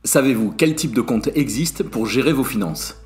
Savez-vous quel type de compte existe pour gérer vos finances?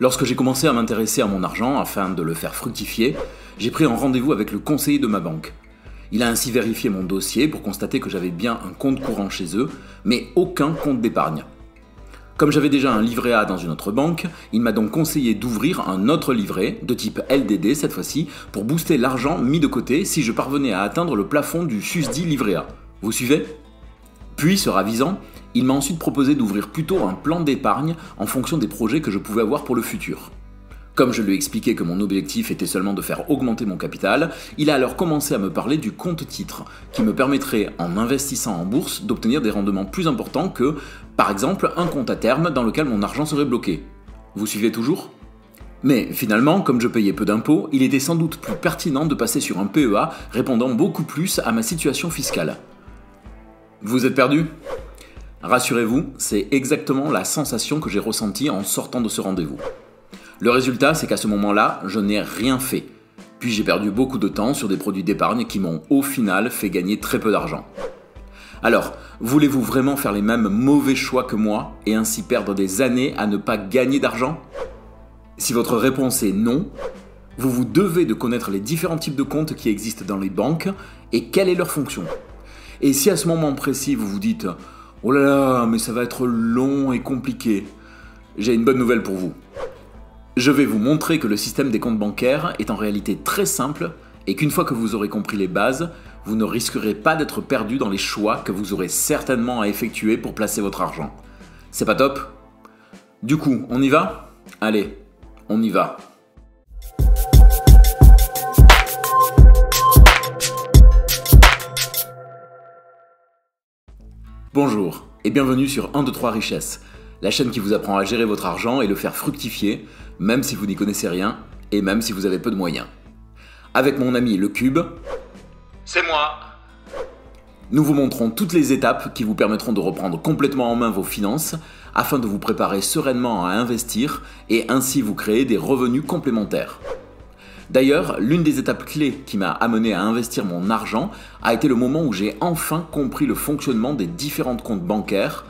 Lorsque j'ai commencé à m'intéresser à mon argent afin de le faire fructifier, j'ai pris un rendez-vous avec le conseiller de ma banque. Il a ainsi vérifié mon dossier pour constater que j'avais bien un compte courant chez eux, mais aucun compte d'épargne. Comme j'avais déjà un livret A dans une autre banque, il m'a donc conseillé d'ouvrir un autre livret, de type LDD cette fois-ci, pour booster l'argent mis de côté si je parvenais à atteindre le plafond du susdit livret A. Vous suivez? Puis, se ravisant, il m'a ensuite proposé d'ouvrir plutôt un plan d'épargne en fonction des projets que je pouvais avoir pour le futur. Comme je lui ai expliqué que mon objectif était seulement de faire augmenter mon capital, il a alors commencé à me parler du compte-titre, qui me permettrait, en investissant en bourse, d'obtenir des rendements plus importants que, par exemple, un compte à terme dans lequel mon argent serait bloqué. Vous suivez toujours ? Mais finalement, comme je payais peu d'impôts, il était sans doute plus pertinent de passer sur un PEA répondant beaucoup plus à ma situation fiscale. Vous êtes perdu ? Rassurez-vous, c'est exactement la sensation que j'ai ressentie en sortant de ce rendez-vous. Le résultat, c'est qu'à ce moment-là, je n'ai rien fait. Puis j'ai perdu beaucoup de temps sur des produits d'épargne qui m'ont au final fait gagner très peu d'argent. Alors, voulez-vous vraiment faire les mêmes mauvais choix que moi et ainsi perdre des années à ne pas gagner d'argent ? Si votre réponse est non, vous vous devez de connaître les différents types de comptes qui existent dans les banques et quelle est leur fonction. Et si à ce moment précis vous vous dites « Oh là là, mais ça va être long et compliqué », j'ai une bonne nouvelle pour vous. Je vais vous montrer que le système des comptes bancaires est en réalité très simple et qu'une fois que vous aurez compris les bases, vous ne risquerez pas d'être perdu dans les choix que vous aurez certainement à effectuer pour placer votre argent. C'est pas top ? Du coup, on y va ? Allez, on y va. Bonjour et bienvenue sur 1, 2, 3 Richesses, la chaîne qui vous apprend à gérer votre argent et le faire fructifier, même si vous n'y connaissez rien et même si vous avez peu de moyens. Avec mon ami Le Cube, c'est moi. Nous vous montrons toutes les étapes qui vous permettront de reprendre complètement en main vos finances afin de vous préparer sereinement à investir et ainsi vous créer des revenus complémentaires. D'ailleurs, l'une des étapes clés qui m'a amené à investir mon argent a été le moment où j'ai enfin compris le fonctionnement des différents comptes bancaires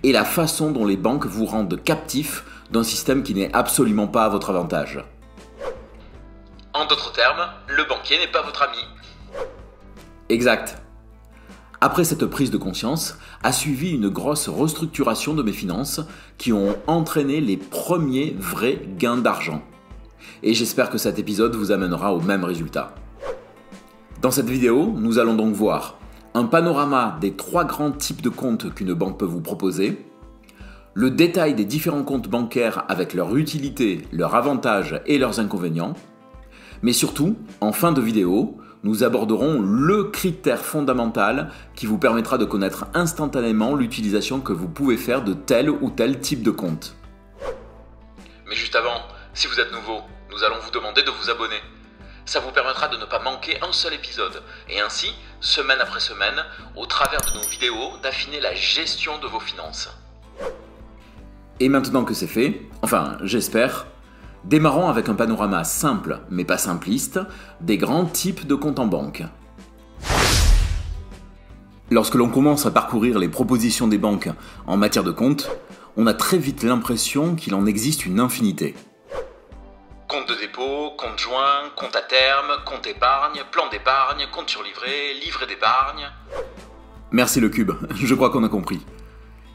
et la façon dont les banques vous rendent captifs d'un système qui n'est absolument pas à votre avantage. En d'autres termes, le banquier n'est pas votre ami. Exact. Après cette prise de conscience, a suivi une grosse restructuration de mes finances qui ont entraîné les premiers vrais gains d'argent. Et j'espère que cet épisode vous amènera au même résultat. Dans cette vidéo, nous allons donc voir un panorama des 3 grands types de comptes qu'une banque peut vous proposer, le détail des différents comptes bancaires avec leur utilité, leurs avantages et leurs inconvénients, mais surtout, en fin de vidéo, nous aborderons le critère fondamental qui vous permettra de connaître instantanément l'utilisation que vous pouvez faire de tel ou tel type de compte. Mais juste avant, si vous êtes nouveau, nous allons vous demander de vous abonner. Ça vous permettra de ne pas manquer un seul épisode et ainsi, semaine après semaine, au travers de nos vidéos, d'affiner la gestion de vos finances. Et maintenant que c'est fait, enfin j'espère, démarrons avec un panorama simple, mais pas simpliste, des grands types de comptes en banque. Lorsque l'on commence à parcourir les propositions des banques en matière de comptes, on a très vite l'impression qu'il en existe une infinité. Compte de dépôt, compte joint, compte à terme, compte épargne, plan d'épargne, compte sur livret, livret d'épargne... Merci Le Cube, je crois qu'on a compris.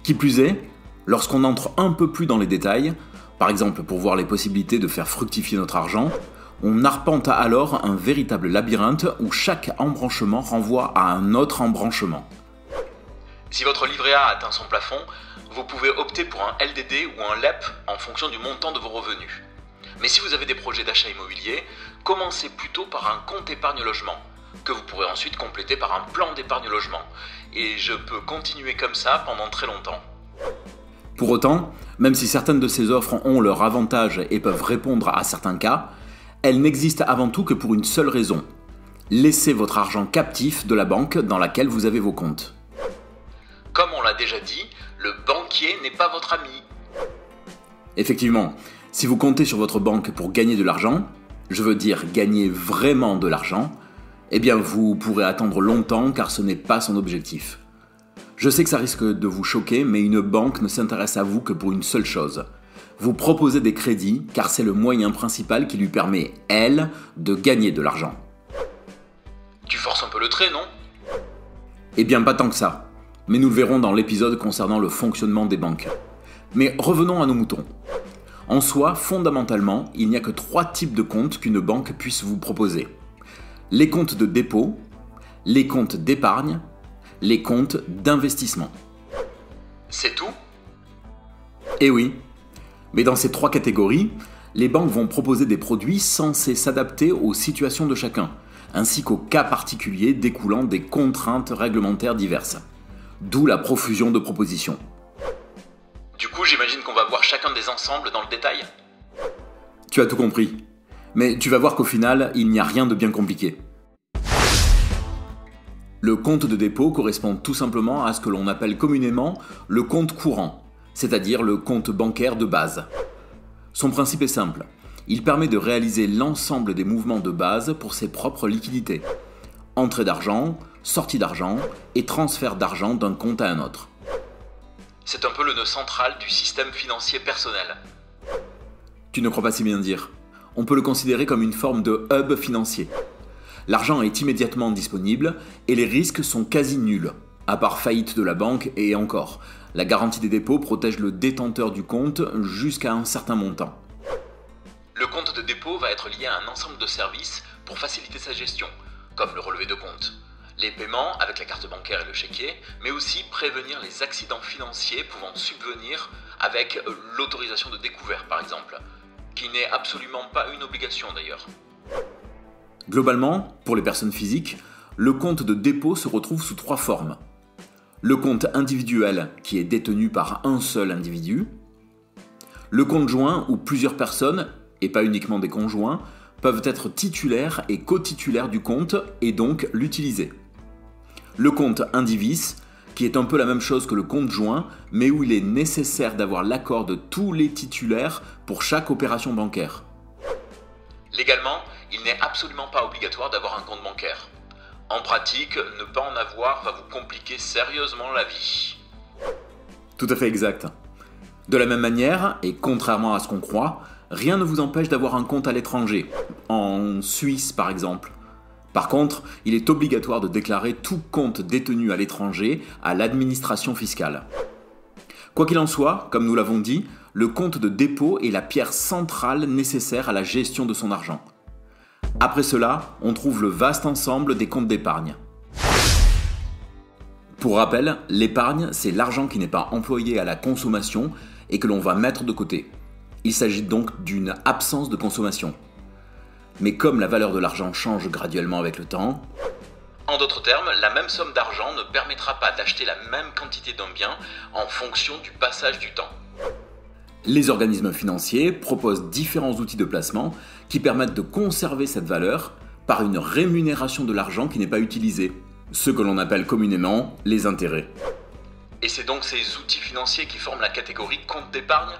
Qui plus est, lorsqu'on entre un peu plus dans les détails, par exemple pour voir les possibilités de faire fructifier notre argent, on arpente alors un véritable labyrinthe où chaque embranchement renvoie à un autre embranchement. Si votre livret A atteint son plafond, vous pouvez opter pour un LDD ou un LEP en fonction du montant de vos revenus. Mais si vous avez des projets d'achat immobilier, commencez plutôt par un compte épargne logement, que vous pourrez ensuite compléter par un plan d'épargne logement. Et je peux continuer comme ça pendant très longtemps. Pour autant, même si certaines de ces offres ont leurs avantages et peuvent répondre à certains cas, elles n'existent avant tout que pour une seule raison. Laissez votre argent captif de la banque dans laquelle vous avez vos comptes. Comme on l'a déjà dit, le banquier n'est pas votre ami. Effectivement, si vous comptez sur votre banque pour gagner de l'argent, je veux dire gagner vraiment de l'argent, eh bien vous pourrez attendre longtemps car ce n'est pas son objectif. Je sais que ça risque de vous choquer, mais une banque ne s'intéresse à vous que pour une seule chose. Vous proposez des crédits car c'est le moyen principal qui lui permet, elle, de gagner de l'argent. Tu forces un peu le trait, non? Eh bien, pas tant que ça. Mais nous le verrons dans l'épisode concernant le fonctionnement des banques. Mais revenons à nos moutons. En soi, fondamentalement, il n'y a que 3 types de comptes qu'une banque puisse vous proposer. Les comptes de dépôt, les comptes d'épargne, les comptes d'investissement. C'est tout? Eh oui. Mais dans ces 3 catégories, les banques vont proposer des produits censés s'adapter aux situations de chacun, ainsi qu'aux cas particuliers découlant des contraintes réglementaires diverses. D'où la profusion de propositions. Du coup, j'imagine qu'on va voir chacun des ensembles dans le détail? Tu as tout compris. Mais tu vas voir qu'au final, il n'y a rien de bien compliqué. Le compte de dépôt correspond tout simplement à ce que l'on appelle communément le compte courant, c'est-à-dire le compte bancaire de base. Son principe est simple. Il permet de réaliser l'ensemble des mouvements de base pour ses propres liquidités. Entrée d'argent, sortie d'argent et transfert d'argent d'un compte à un autre. C'est un peu le nœud central du système financier personnel. Tu ne crois pas si bien dire. On peut le considérer comme une forme de hub financier. L'argent est immédiatement disponible et les risques sont quasi nuls, à part faillite de la banque et encore. La garantie des dépôts protège le détenteur du compte jusqu'à un certain montant. Le compte de dépôt va être lié à un ensemble de services pour faciliter sa gestion, comme le relevé de compte, les paiements avec la carte bancaire et le chéquier, mais aussi prévenir les accidents financiers pouvant subvenir avec l'autorisation de découvert par exemple, qui n'est absolument pas une obligation d'ailleurs. Globalement, pour les personnes physiques, le compte de dépôt se retrouve sous 3 formes. Le compte individuel qui est détenu par un seul individu, le compte joint où plusieurs personnes, et pas uniquement des conjoints, peuvent être titulaires et co-titulaires du compte et donc l'utiliser. Le compte indivis, qui est un peu la même chose que le compte joint, mais où il est nécessaire d'avoir l'accord de tous les titulaires pour chaque opération bancaire. Légalement, il n'est absolument pas obligatoire d'avoir un compte bancaire. En pratique, ne pas en avoir va vous compliquer sérieusement la vie. Tout à fait exact. De la même manière, et contrairement à ce qu'on croit, rien ne vous empêche d'avoir un compte à l'étranger, en Suisse par exemple. Par contre, il est obligatoire de déclarer tout compte détenu à l'étranger à l'administration fiscale. Quoi qu'il en soit, comme nous l'avons dit, le compte de dépôt est la pierre centrale nécessaire à la gestion de son argent. Après cela, on trouve le vaste ensemble des comptes d'épargne. Pour rappel, l'épargne, c'est l'argent qui n'est pas employé à la consommation et que l'on va mettre de côté. Il s'agit donc d'une absence de consommation. Mais comme la valeur de l'argent change graduellement avec le temps, en d'autres termes, la même somme d'argent ne permettra pas d'acheter la même quantité d'un bien en fonction du passage du temps. Les organismes financiers proposent différents outils de placement qui permettent de conserver cette valeur par une rémunération de l'argent qui n'est pas utilisé, ce que l'on appelle communément les intérêts. Et c'est donc ces outils financiers qui forment la catégorie compte d'épargne ?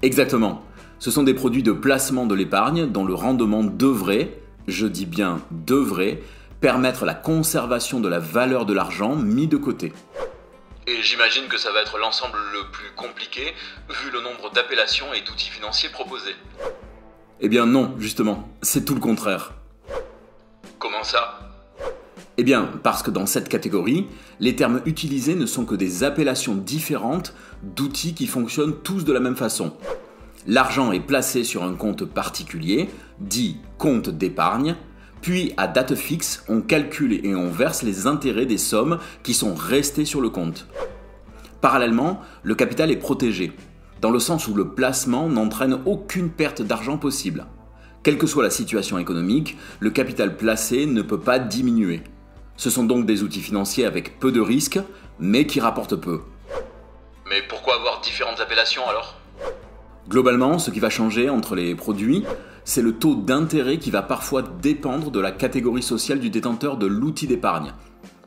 Exactement. Ce sont des produits de placement de l'épargne dont le rendement devrait, je dis bien devrait, permettre la conservation de la valeur de l'argent mis de côté. Et j'imagine que ça va être l'ensemble le plus compliqué, vu le nombre d'appellations et d'outils financiers proposés. Eh bien non, justement, c'est tout le contraire. Comment ça ? Eh bien, parce que dans cette catégorie, les termes utilisés ne sont que des appellations différentes d'outils qui fonctionnent tous de la même façon. L'argent est placé sur un compte particulier, dit compte d'épargne, puis à date fixe, on calcule et on verse les intérêts des sommes qui sont restées sur le compte. Parallèlement, le capital est protégé, dans le sens où le placement n'entraîne aucune perte d'argent possible. Quelle que soit la situation économique, le capital placé ne peut pas diminuer. Ce sont donc des outils financiers avec peu de risques, mais qui rapportent peu. Mais pourquoi avoir différentes appellations alors ? Globalement, ce qui va changer entre les produits, c'est le taux d'intérêt qui va parfois dépendre de la catégorie sociale du détenteur de l'outil d'épargne.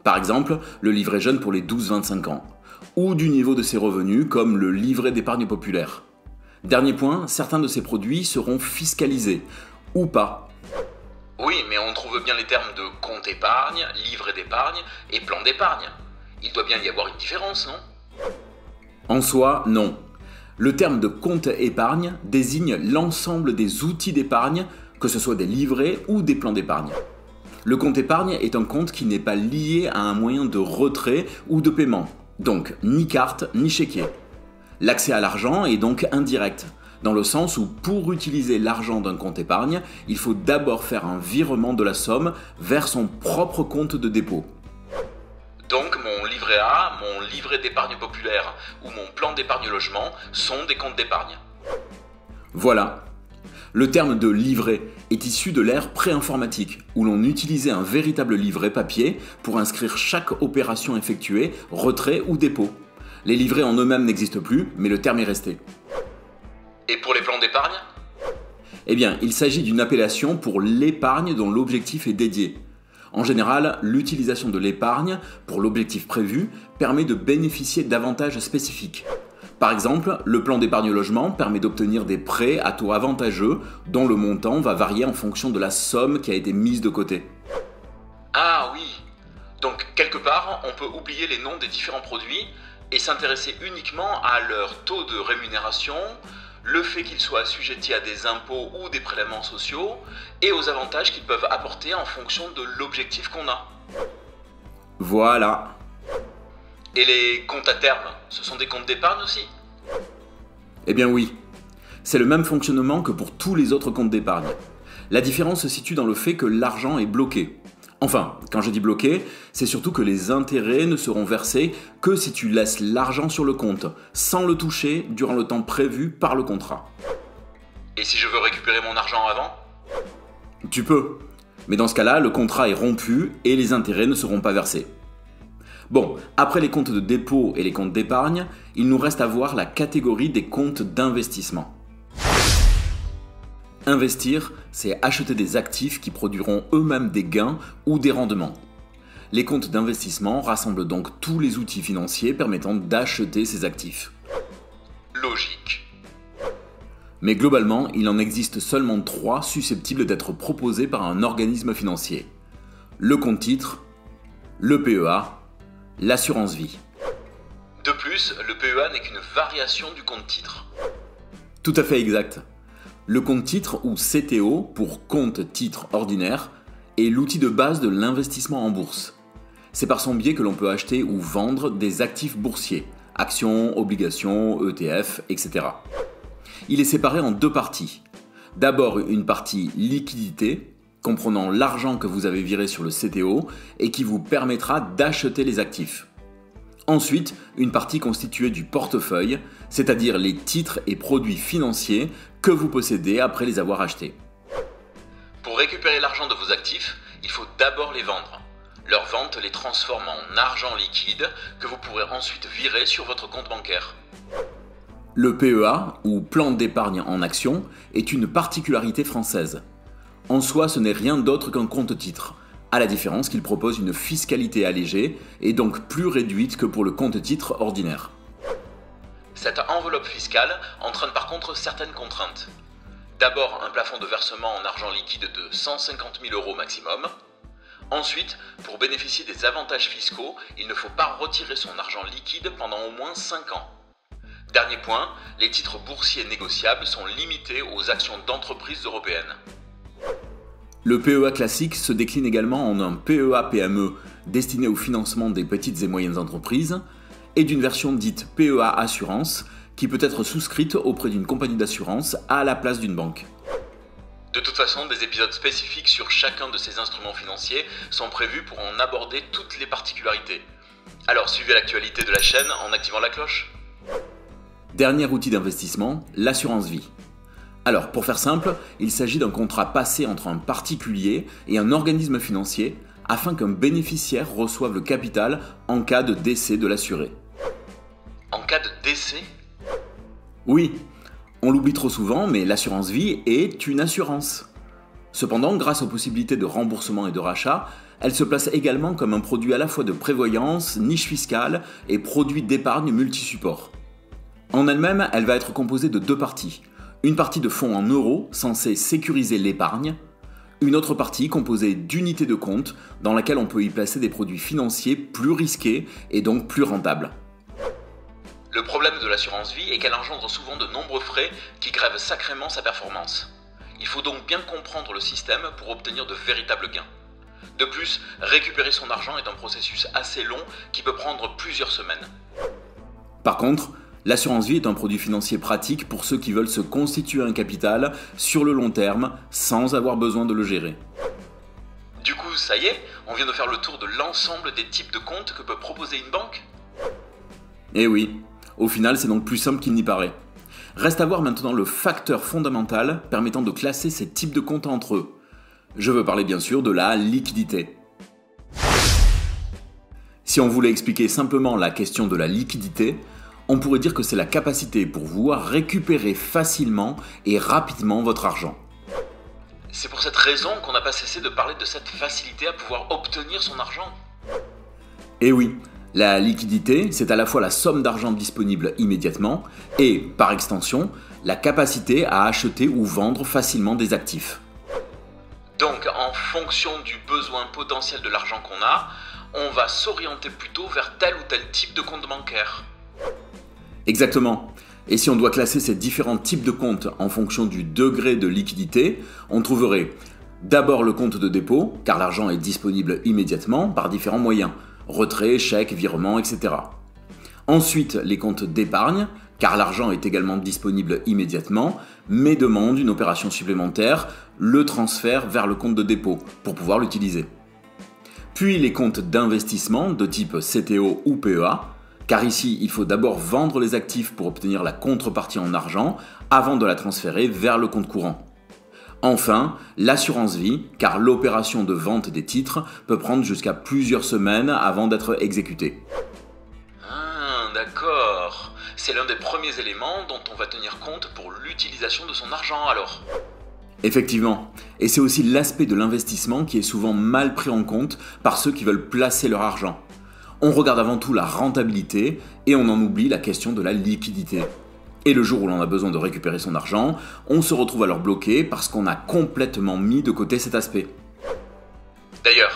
Par exemple, le livret jeune pour les 12-25 ans, ou du niveau de ses revenus comme le livret d'épargne populaire. Dernier point, certains de ces produits seront fiscalisés, ou pas. Oui, mais on trouve bien les termes de compte épargne, livret d'épargne et plan d'épargne. Il doit bien y avoir une différence, non? En soi, non. Le terme de compte épargne désigne l'ensemble des outils d'épargne, que ce soit des livrets ou des plans d'épargne. Le compte épargne est un compte qui n'est pas lié à un moyen de retrait ou de paiement, donc ni carte ni chéquier. L'accès à l'argent est donc indirect, dans le sens où pour utiliser l'argent d'un compte épargne, il faut d'abord faire un virement de la somme vers son propre compte de dépôt. Donc mon livret A, mon livret d'épargne populaire ou mon plan d'épargne logement sont des comptes d'épargne. Voilà. Le terme de livret est issu de l'ère pré-informatique, où l'on utilisait un véritable livret papier pour inscrire chaque opération effectuée, retrait ou dépôt. Les livrets en eux-mêmes n'existent plus, mais le terme est resté. Et pour les plans d'épargne? Eh bien, il s'agit d'une appellation pour l'épargne dont l'objectif est dédié. En général, l'utilisation de l'épargne pour l'objectif prévu permet de bénéficier d'avantages spécifiques. Par exemple, le plan d'épargne logement permet d'obtenir des prêts à taux avantageux dont le montant va varier en fonction de la somme qui a été mise de côté. Ah oui. Donc quelque part, on peut oublier les noms des différents produits et s'intéresser uniquement à leur taux de rémunération, le fait qu'ils soient assujettis à des impôts ou des prélèvements sociaux, et aux avantages qu'ils peuvent apporter en fonction de l'objectif qu'on a. Voilà. Et les comptes à terme, ce sont des comptes d'épargne aussi? Eh bien oui. C'est le même fonctionnement que pour tous les autres comptes d'épargne. La différence se situe dans le fait que l'argent est bloqué. Enfin, quand je dis bloqué, c'est surtout que les intérêts ne seront versés que si tu laisses l'argent sur le compte, sans le toucher durant le temps prévu par le contrat. Et si je veux récupérer mon argent avant? Tu peux, mais dans ce cas-là, le contrat est rompu et les intérêts ne seront pas versés. Bon, après les comptes de dépôt et les comptes d'épargne, il nous reste à voir la catégorie des comptes d'investissement. Investir, c'est acheter des actifs qui produiront eux-mêmes des gains ou des rendements. Les comptes d'investissement rassemblent donc tous les outils financiers permettant d'acheter ces actifs. Logique. Mais globalement, il en existe seulement 3 susceptibles d'être proposés par un organisme financier. Le compte titre, le PEA, l'assurance vie. De plus, le PEA n'est qu'une variation du compte titre. Tout à fait exact. Le compte titre, ou CTO pour compte titre ordinaire, est l'outil de base de l'investissement en bourse. C'est par son biais que l'on peut acheter ou vendre des actifs boursiers, actions, obligations, ETF, etc. Il est séparé en 2 parties. D'abord une partie liquidité, comprenant l'argent que vous avez viré sur le CTO et qui vous permettra d'acheter les actifs. Ensuite, une partie constituée du portefeuille, c'est-à-dire les titres et produits financiers que vous possédez après les avoir achetés. Pour récupérer l'argent de vos actifs, il faut d'abord les vendre. Leur vente les transforme en argent liquide que vous pourrez ensuite virer sur votre compte bancaire. Le PEA, ou plan d'épargne en action, est une particularité française. En soi, ce n'est rien d'autre qu'un compte-titre, à la différence qu'il propose une fiscalité allégée et donc plus réduite que pour le compte-titre ordinaire. Cette enveloppe fiscale entraîne par contre certaines contraintes. D'abord, un plafond de versement en argent liquide de 150 000 € maximum. Ensuite, pour bénéficier des avantages fiscaux, il ne faut pas retirer son argent liquide pendant au moins 5 ans. Dernier point, les titres boursiers négociables sont limités aux actions d'entreprises européennes. Le PEA classique se décline également en un PEA-PME destiné au financement des petites et moyennes entreprises et d'une version dite PEA Assurance qui peut être souscrite auprès d'une compagnie d'assurance à la place d'une banque. De toute façon, des épisodes spécifiques sur chacun de ces instruments financiers sont prévus pour en aborder toutes les particularités. Alors suivez l'actualité de la chaîne en activant la cloche. Dernier outil d'investissement, l'assurance vie. Alors, pour faire simple, il s'agit d'un contrat passé entre un particulier et un organisme financier afin qu'un bénéficiaire reçoive le capital en cas de décès de l'assuré. En cas de décès? Oui, on l'oublie trop souvent, mais l'assurance vie est une assurance. Cependant, grâce aux possibilités de remboursement et de rachat, elle se place également comme un produit à la fois de prévoyance, niche fiscale et produit d'épargne multisupport. En elle-même, elle va être composée de 2 parties. Une partie de fonds en euros censés sécuriser l'épargne, Une autre partie composée d'unités de compte dans laquelle on peut y placer des produits financiers plus risqués et donc plus rentables. Le problème de l'assurance vie est qu'elle engendre souvent de nombreux frais qui grèvent sacrément sa performance. Il faut donc bien comprendre le système pour obtenir de véritables gains. De plus, récupérer son argent est un processus assez long qui peut prendre plusieurs semaines. Par contre, l'assurance vie est un produit financier pratique pour ceux qui veulent se constituer un capital sur le long terme sans avoir besoin de le gérer. Du coup, ça y est, on vient de faire le tour de l'ensemble des types de comptes que peut proposer une banque. Eh oui, au final c'est donc plus simple qu'il n'y paraît. Reste à voir maintenant le facteur fondamental permettant de classer ces types de comptes entre eux. Je veux parler bien sûr de la liquidité. Si on voulait expliquer simplement la question de la liquidité, on pourrait dire que c'est la capacité pour vous à récupérer facilement et rapidement votre argent. C'est pour cette raison qu'on n'a pas cessé de parler de cette facilité à pouvoir obtenir son argent. Et oui, la liquidité, c'est à la fois la somme d'argent disponible immédiatement et, par extension, la capacité à acheter ou vendre facilement des actifs. Donc, en fonction du besoin potentiel de l'argent qu'on a, on va s'orienter plutôt vers tel ou tel type de compte bancaire. Exactement. Et si on doit classer ces différents types de comptes en fonction du degré de liquidité, on trouverait d'abord le compte de dépôt, car l'argent est disponible immédiatement par différents moyens, retrait, chèque, virement, etc. Ensuite, les comptes d'épargne, car l'argent est également disponible immédiatement, mais demande une opération supplémentaire, le transfert vers le compte de dépôt, pour pouvoir l'utiliser. Puis les comptes d'investissement de type CTO ou PEA, car ici il faut d'abord vendre les actifs pour obtenir la contrepartie en argent avant de la transférer vers le compte courant. Enfin, l'assurance vie, car l'opération de vente des titres peut prendre jusqu'à plusieurs semaines avant d'être exécutée. Ah, d'accord. C'est l'un des premiers éléments dont on va tenir compte pour l'utilisation de son argent alors. Effectivement, et c'est aussi l'aspect de l'investissement qui est souvent mal pris en compte par ceux qui veulent placer leur argent. On regarde avant tout la rentabilité et on en oublie la question de la liquidité. Et le jour où l'on a besoin de récupérer son argent, on se retrouve alors bloqué parce qu'on a complètement mis de côté cet aspect. D'ailleurs,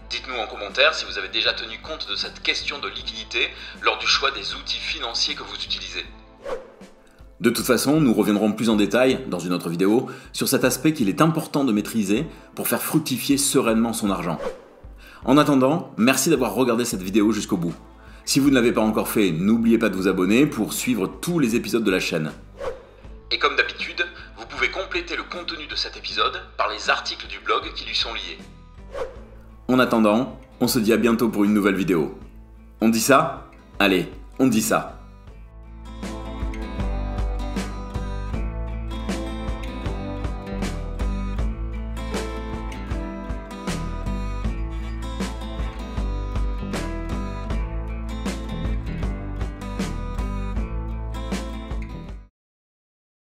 dites-nous en commentaire si vous avez déjà tenu compte de cette question de liquidité lors du choix des outils financiers que vous utilisez. De toute façon, nous reviendrons plus en détail, dans une autre vidéo, sur cet aspect qu'il est important de maîtriser pour faire fructifier sereinement son argent. En attendant, merci d'avoir regardé cette vidéo jusqu'au bout. Si vous ne l'avez pas encore fait, n'oubliez pas de vous abonner pour suivre tous les épisodes de la chaîne. Et comme d'habitude, vous pouvez compléter le contenu de cet épisode par les articles du blog qui lui sont liés. En attendant, on se dit à bientôt pour une nouvelle vidéo. On dit ça ? Allez, on dit ça.